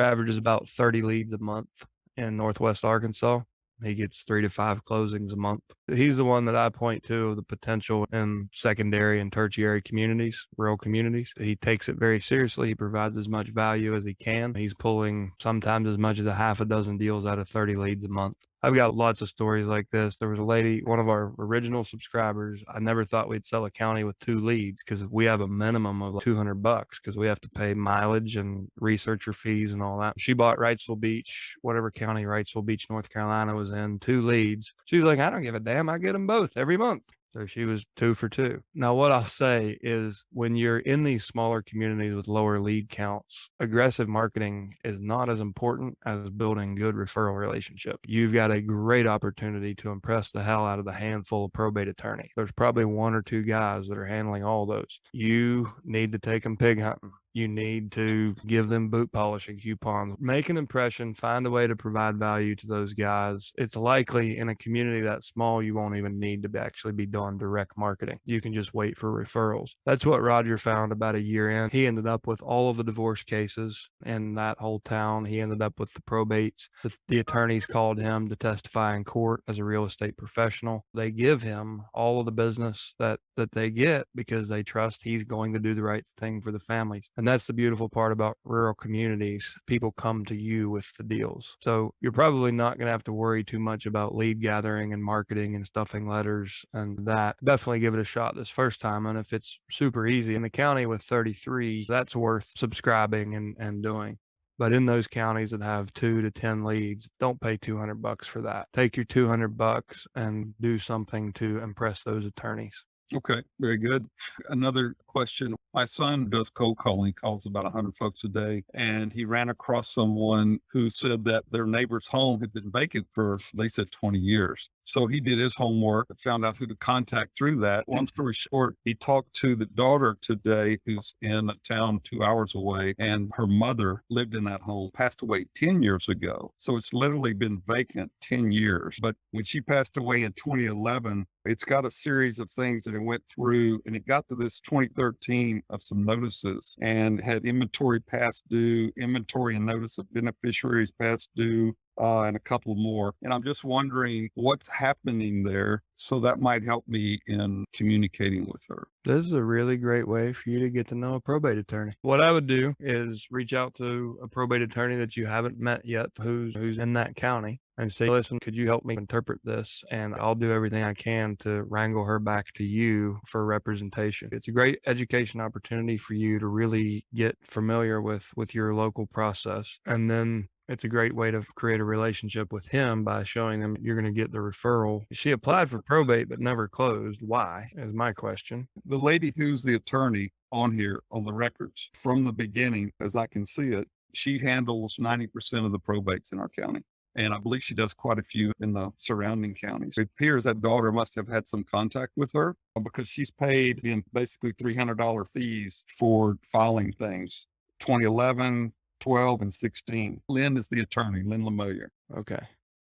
A: averages about 30 leads a month in Northwest Arkansas. He gets 3 to 5 closings a month. He's the one that I point to the potential in secondary and tertiary communities, rural communities. He takes it very seriously. He provides as much value as he can. He's pulling sometimes as much as a half a dozen deals out of 30 leads a month. I've got lots of stories like this. There was a lady, one of our original subscribers. I never thought we'd sell a county with 2 leads because we have a minimum of like $200 because we have to pay mileage and researcher fees and all that. She bought Wrightsville Beach, whatever county Wrightsville Beach, North Carolina was in, 2 leads. She's like, I don't give a damn. I get them both every month. So she was 2 for 2. Now, what I'll say is when you're in these smaller communities with lower lead counts, aggressive marketing is not as important as building good referral relationship. You've got a great opportunity to impress the hell out of the handful of probate attorneys. There's probably 1 or 2 guys that are handling all those. You need to take them pig hunting. You need to give them boot polishing coupons, make an impression, find a way to provide value to those guys. It's likely in a community that small, you won't even need to actually be doing direct marketing. You can just wait for referrals. That's what Roger found about a year in. He ended up with all of the divorce cases in that whole town. He ended up with the probates. The attorneys called him to testify in court as a real estate professional. They give him all of the business that they get because they trust he's going to do the right thing for the families. And that's the beautiful part about rural communities. People come to you with the deals. So you're probably not going to have to worry too much about lead gathering and marketing and stuffing letters and that. Definitely give it a shot this first time. And if it's super easy in the county with 33, that's worth subscribing and doing. But in those counties that have 2 to 10 leads, don't pay $200 for that. Take your $200 and do something to impress those attorneys.
E: Okay, very good. Another question. My son does cold calling, calls about 100 folks a day, and he ran across someone who said that their neighbor's home had been vacant for, they said, 20 years. So he did his homework and found out who to contact through that. Long story short, he talked to the daughter today who's in a town 2 hours away, and her mother lived in that home, passed away 10 years ago. So it's literally been vacant 10 years. But when she passed away in 2011, it's got a series of things that it went through, and it got to this 2013 of some notices and had inventory past due, inventory and notice of beneficiaries past due, and a couple more. And I'm just wondering what's happening there. So that might help me in communicating with her.
A: This is a really great way for you to get to know a probate attorney. What I would do is reach out to a probate attorney that you haven't met yet, who's in that county, and say, listen, could you help me interpret this? And I'll do everything I can to wrangle her back to you for representation. It's a great education opportunity for you to really get familiar with your local process. And then it's a great way to create a relationship with him by showing them you're going to get the referral. She applied for probate, but never closed. Why is my question.
E: The lady who's the attorney on here on the records from the beginning, as I can see it, she handles 90% of the probates in our county. And I believe she does quite a few in the surrounding counties. It appears that daughter must have had some contact with her because she's paid in basically $300 fees for filing things. 2011, 12, and 16. Lynn is the attorney, Lynn Lemelier.
A: Okay.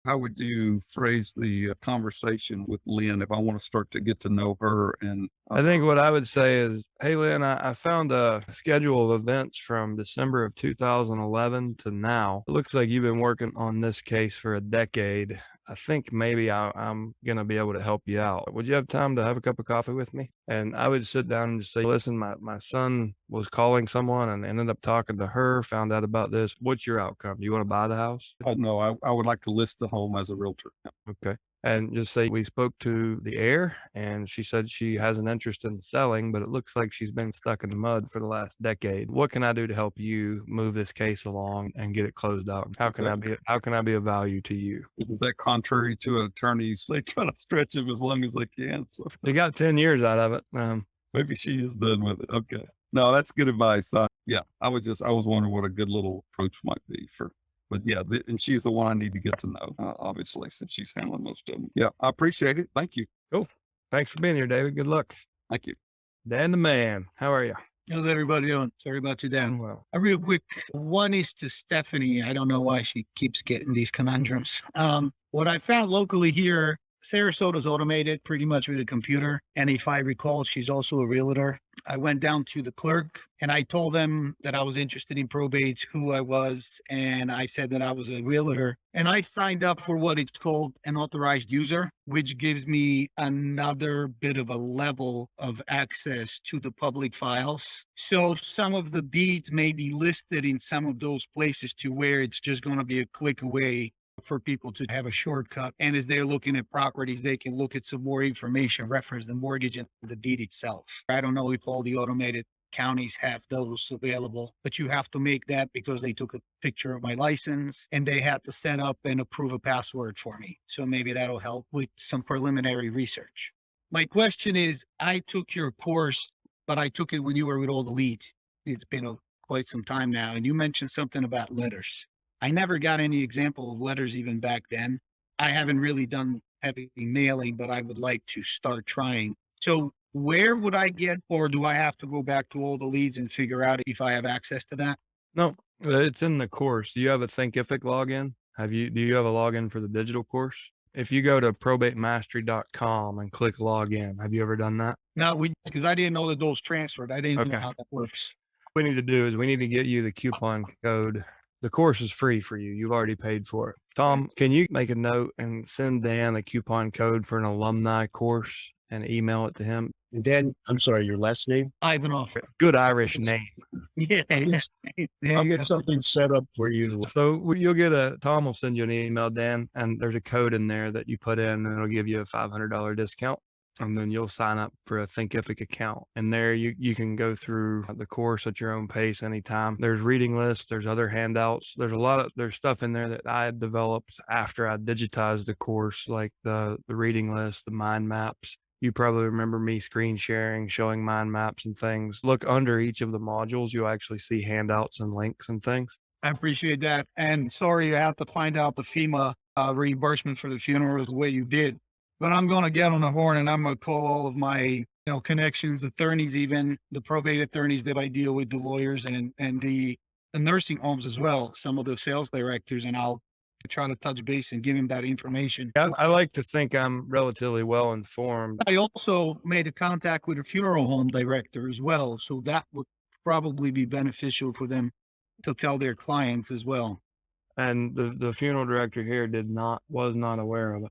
E: How would you phrase the conversation with Lynn if I want to start to get to know her? And
A: I think what I would say is, hey, Lynn, I found a schedule of events from December of 2011 to now. It looks like you've been working on this case for a decade. I think maybe I'm going to be able to help you out. Would you have time to have a cup of coffee with me? And I would sit down and just say, listen, my son was calling someone and ended up talking to her, found out about this. What's your outcome? Do you want to buy the house?
E: No, I would like to list the home as a realtor.
A: Okay. And just say, we spoke to the heir and she said she has an interest in selling, but it looks like she's been stuck in the mud for the last decade. What can I do to help you move this case along and get it closed out? How can I be of value to you?
E: Is that contrary to an attorney's? They try to stretch him as long as they can. So
A: They got 10 years out of it.
E: maybe she is done with it. Okay. No, that's good advice. Yeah, I was wondering what a good little approach might be for. But yeah, and she's the one I need to get to know, obviously, since she's handling most of them. Yeah, I appreciate it. Thank you.
A: Cool. Thanks for being here, David. Good luck.
E: Thank you.
A: Dan the man. How are you?
F: How's everybody doing? Sorry about you, Dan.
A: Well,
F: A real quick one is to Stephanie. I don't know why she keeps getting these conundrums. What I found locally here, Sarasota's automated pretty much with a computer. And if I recall, she's also a realtor. I went down to the clerk and I told them that I was interested in probates, who I was, and I said that I was a realtor. And I signed up for what it's called an authorized user, which gives me another bit of a level of access to the public files. So some of the deeds may be listed in some of those places to where it's just going to be a click away for people to have a shortcut. And as they're looking at properties, they can look at some more information, reference the mortgage and the deed itself. I don't know if all the automated counties have those available, but you have to make that because they took a picture of my license and they had to set up and approve a password for me. So maybe that'll help with some preliminary research. My question is, I took your course, but I took it when you were with all the leads. It's been quite some time now. And you mentioned something about letters. I never got any example of letters even back then. I haven't really done heavy mailing, but I would like to start trying. So where would I get, or do I have to go back to all the leads and figure out if I have access to that?
A: no, it's in the course. Do you have a Thinkific login? Do you have a login for the digital course? If you go to probatemastery.com and click login, have you ever done that?
F: No, because I didn't know that those transferred. I didn't know
A: Okay.
F: how that works.
A: What we need to do is we need to get you the coupon code. The course is free for you. You've already paid for it. Tom, can you make a note and send Dan a coupon code for an alumni course? and email it to him.
G: And Dan, I'm sorry, your last name?
F: Ivanov.
A: Good Irish name.
F: Yeah.
G: I'll get something set up for you.
A: So you'll get Tom will send you an email, Dan, and there's a code in there that you put in and it'll give you a $500 discount. And then you'll sign up for a Thinkific account. And there you can go through the course at your own pace anytime. There's reading lists, there's other handouts. There's stuff in there that I had developed after I digitized the course, like the reading list, the mind maps. You probably remember me screen sharing, showing mind maps and things. Look under each of the modules, you'll actually see handouts and links and things.
F: I appreciate that. And sorry you have to find out the FEMA reimbursement for the funeral the way you did. But I'm going to get on the horn and I'm going to call all of my connections, attorneys, even the probate attorneys that I deal with, the lawyers and the nursing homes as well, some of the sales directors, and I'll try to touch base and give him that information.
A: I like to think I'm relatively well informed.
F: I also made a contact with a funeral home director as well, so that would probably be beneficial for them to tell their clients as well.
A: And the funeral director here was not aware of it.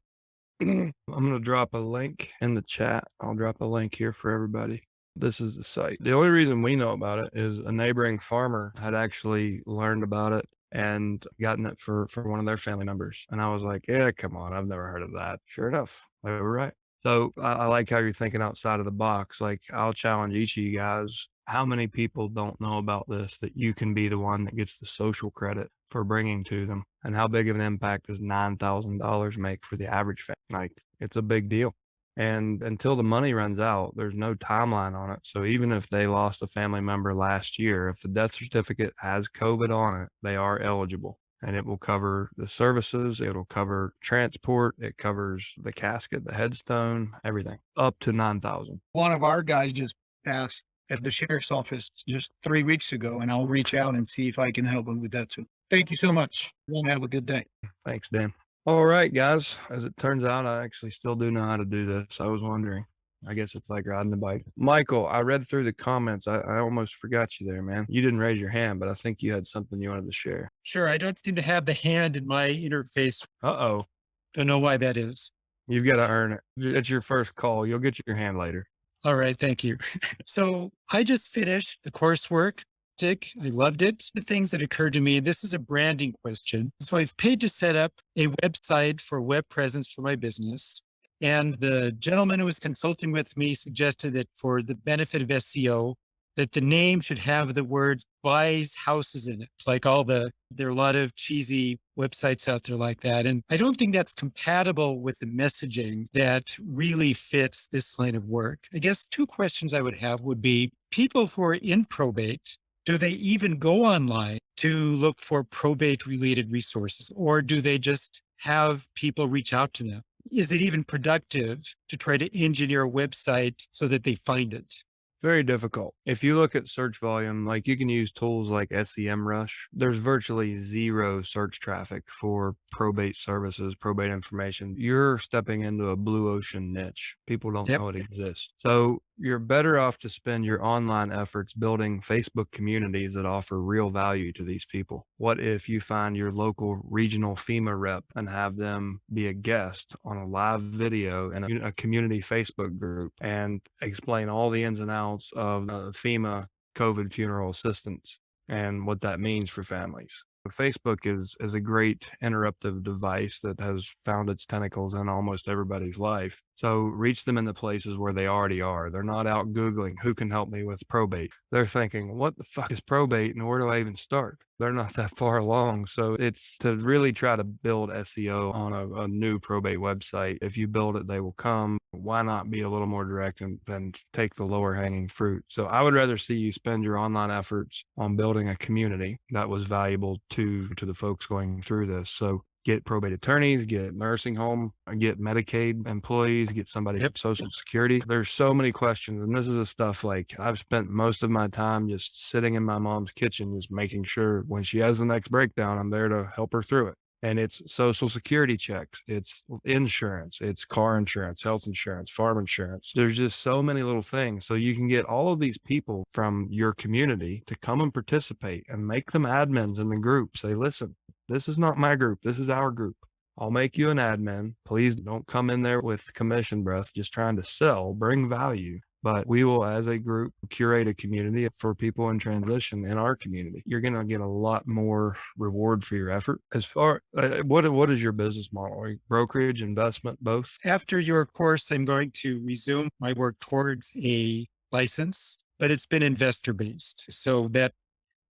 A: I'm going to drop a link in the chat. I'll drop a link here for everybody. This is the site. The only reason we know about it is a neighboring farmer had actually learned about it and gotten it for one of their family members. And I was like, yeah, come on. I've never heard of that. Sure enough, they were right. So I like how you're thinking outside of the box. Like, I'll challenge each of you guys. How many people don't know about this, that you can be the one that gets the social credit for bringing to them? And how big of an impact does $9,000 make for the average family? Like, it's a big deal. And until the money runs out, there's no timeline on it. So even if they lost a family member last year, if the death certificate has COVID on it, they are eligible. And it will cover the services, it'll cover transport, it covers the casket, the headstone, everything, up to $9,000.
F: One of our guys just passed at the sheriff's office just 3 weeks ago, and I'll reach out and see if I can help him with that too. Thank you so much. Have a good day.
A: Thanks, Dan. All right, guys. As it turns out, I actually still do know how to do this. I was wondering. I guess it's like riding the bike. Michael, I read through the comments. I almost forgot you there, man. You didn't raise your hand, but I think you had something you wanted to share.
H: Sure. I don't seem to have the hand in my interface.
A: Uh-oh.
H: Don't know why that is.
A: You've got to earn it. It's your first call. You'll get your hand later.
H: All right. Thank you. So I just finished the coursework. I loved it. The things that occurred to me, this is a branding question. So I've paid to set up a website for web presence for my business. And the gentleman who was consulting with me suggested that for the benefit of SEO, that the name should have the word buys houses in it. Like there are a lot of cheesy websites out there like that. And I don't think that's compatible with the messaging that really fits this line of work. I guess two questions I would have would be, people who are in probate, do they even go online to look for probate related resources, or do they just have people reach out to them? Is it even productive to try to engineer a website so that they find it?
A: Very difficult. If you look at search volume, like you can use tools like SEMrush, there's virtually zero search traffic for probate services, probate information. You're stepping into a blue ocean niche. People don't know it exists. So you're better off to spend your online efforts building Facebook communities that offer real value to these people. What if you find your local regional FEMA rep and have them be a guest on a live video in a community Facebook group and explain all the ins and outs of FEMA COVID funeral assistance and what that means for families? Facebook is a great interruptive device that has found its tentacles in almost everybody's life. So reach them in the places where they already are. They're not out Googling, who can help me with probate? They're thinking, what the fuck is probate and where do I even start? They're not that far along. So it's to really try to build SEO on a new probate website. If you build it, they will come. Why not be a little more direct and take the lower hanging fruit? So I would rather see you spend your online efforts on building a community that was valuable to the folks going through this. So get probate attorneys, get nursing home, get Medicaid employees, get somebody from Social Security. There's so many questions. And this is the stuff like I've spent most of my time just sitting in my mom's kitchen, just making sure when she has the next breakdown, I'm there to help her through it. And it's Social Security checks, it's insurance, it's car insurance, health insurance, farm insurance. There's just so many little things. So you can get all of these people from your community to come and participate and make them admins in the group. Say, listen, this is not my group. This is our group. I'll make you an admin. Please don't come in there with commission breath, just trying to sell, bring value. But we will, as a group, curate a community for people in transition in our community. You're going to get a lot more reward for your effort. As far, what is your business model? Are you brokerage, investment, both?
H: After your course, I'm going to resume my work towards a license, but it's been investor based. So that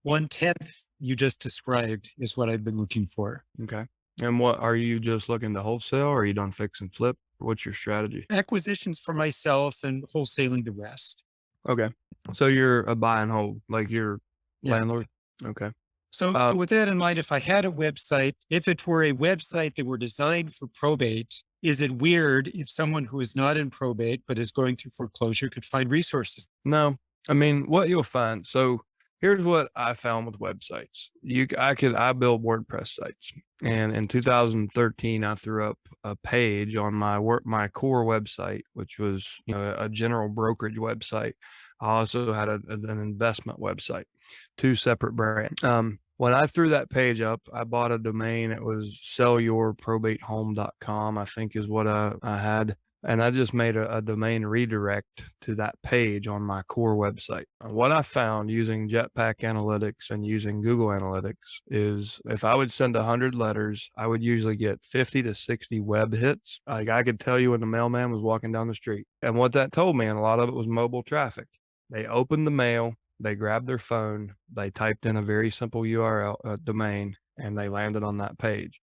H: 1/10 you just described is what I've been looking for.
A: Okay. And what are you just looking to wholesale, or are you done fix and flip? What's your strategy?
H: Acquisitions for myself and wholesaling the rest.
A: Okay. So you're a buy and hold, like your
H: Yeah.
A: landlord? Okay.
H: So with that in mind, if I had a website, if it were a website that were designed for probate, is it weird if someone who is not in probate but is going through foreclosure could find resources?
A: No, I mean, what you'll find. So here's what I found with websites. I build WordPress sites, and in 2013, I threw up a page on my core website, which was, a general brokerage website. I also had an investment website, two separate brands. When I threw that page up, I bought a domain. It was sellyourprobatehome.com, I think is what I had. And I just made a domain redirect to that page on my core website. What I found using Jetpack Analytics and using Google Analytics is if I would send 100 letters, I would usually get 50 to 60 web hits. Like I could tell you when the mailman was walking down the street. And what that told me, and a lot of it was mobile traffic. They opened the mail, they grabbed their phone, they typed in a very simple URL domain, and they landed on that page.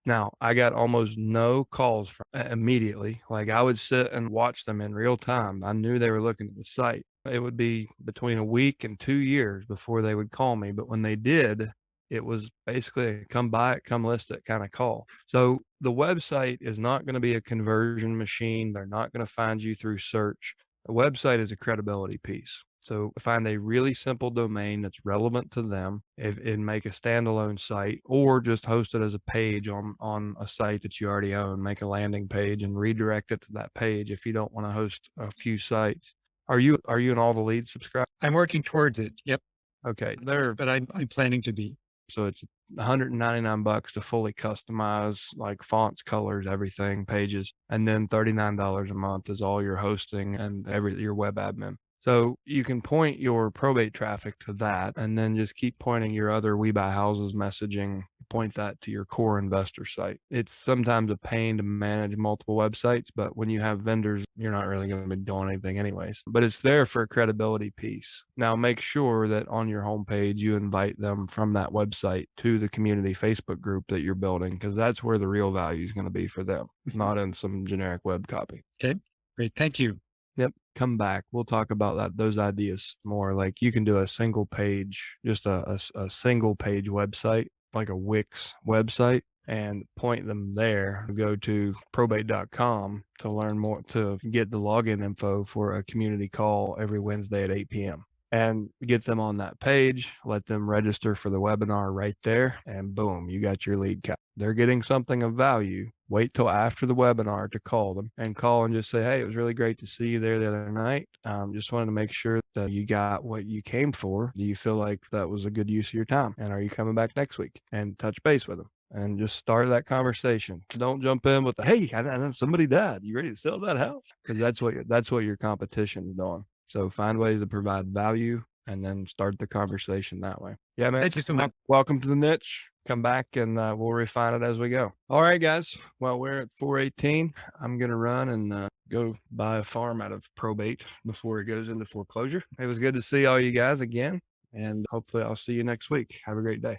A: Now, I got almost no calls from immediately. Like I would sit and watch them in real time. I knew they were looking at the site. It would be between a week and 2 years before they would call me. But when they did, it was basically a come buy it, come list it kind of call. So the website is not going to be a conversion machine. They're not going to find you through search. A website is a credibility piece. So find a really simple domain that's relevant to them and make a standalone site, or just host it as a page on a site that you already own. Make a landing page and redirect it to that page if you don't want to host a few sites. Are you in all the leads subscribed?
H: I'm working towards it. Yep.
A: Okay.
H: But I'm planning to be.
A: So it's $199 to fully customize, like fonts, colors, everything, pages. And then $39 a month is all your hosting and your web admin. So you can point your probate traffic to that, and then just keep pointing your other We Buy Houses messaging, point that to your core investor site. It's sometimes a pain to manage multiple websites, but when you have vendors, you're not really going to be doing anything anyways. But it's there for a credibility piece. Now make sure that on your homepage, you invite them from that website to the community Facebook group that you're building, because that's where the real value is going to be for them, not in some generic web copy.
H: Okay, great. Thank you.
A: Yep. Come back. We'll talk about those ideas more. Like you can do a single page, just a single page website, like a Wix website, and point them there. Go to probate.com to learn more, to get the login info for a community call every Wednesday at 8 p.m. and get them on that page, let them register for the webinar right there, and boom, you got your lead cap. They're getting something of value. Wait till after the webinar to call them, and call and just say, hey, it was really great to see you there the other night. Just wanted to make sure that you got what you came for. Do you feel like that was a good use of your time? And are you coming back next week? And touch base with them and just start that conversation. Don't jump in with the, hey, I know somebody died. You ready to sell that house? Because that's what your competition is doing. So find ways to provide value and then start the conversation that way. Yeah, man.
H: Thank you so much.
A: Welcome to the niche. Come back and we'll refine it as we go. All right, guys. Well, we're at 4:18. I'm going to run and go buy a farm out of probate before it goes into foreclosure. It was good to see all you guys again. And hopefully I'll see you next week. Have a great day.